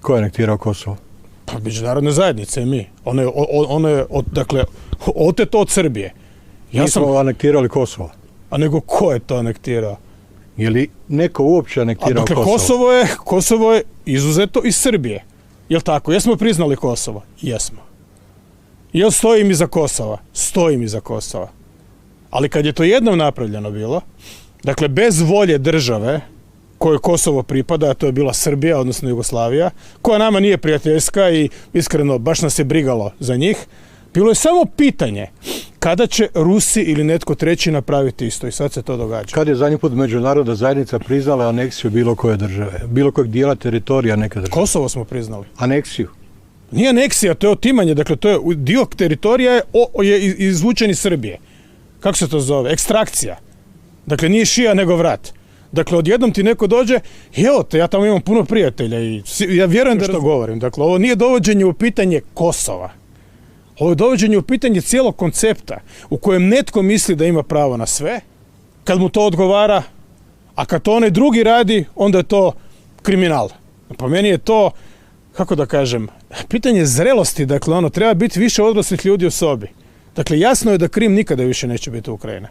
Ko je anektirao Kosovo? Pa međunarodne zajednice i mi. Ono je dakle, oteto od Srbije. Mi smo anektirali Kosovo. A nego ko je to anektirao? Je li neko uopće anektirao dakle, Kosovo? Kosovo je izuzeto iz Srbije. Jel' tako? Jesmo priznali Kosovo? Jesmo. Jel' stojim iza Kosova? Stojim iza Kosova. Ali kad je to jednom napravljeno bilo, dakle, bez volje države kojoj Kosovo pripada, a to je bila Srbija, odnosno Jugoslavija, koja nama nije prijateljska i iskreno baš nas je brigalo za njih, bilo je samo pitanje kada će Rusi ili netko treći napraviti isto i sad se to događa. Kad je zadnji put međunarodna zajednica priznala aneksiju bilo koje države, bilo kojeg dijela teritorija neke države? Kosovo smo priznali. Aneksiju? Nije aneksija, to je otimanje, dakle to je dio teritorija je izvučen iz Srbije. Kako se to zove? Ekstrakcija. Dakle, nije šija nego vrat. Dakle, odjednom ti neko dođe, evo te, ja tamo imam puno prijatelja i ja vjerujem da što govorim. Dakle, ovo nije dovođenje u pitanje Kosova. Ovo je dovođenje u pitanje cijelog koncepta u kojem netko misli da ima pravo na sve, kad mu to odgovara, a kad to onaj drugi radi, onda je to kriminal. Po meni je to, kako da kažem, pitanje zrelosti, dakle, treba biti više odraslih ljudi u sobi. Dakle, jasno je da Krim nikada više neće biti Ukrajina.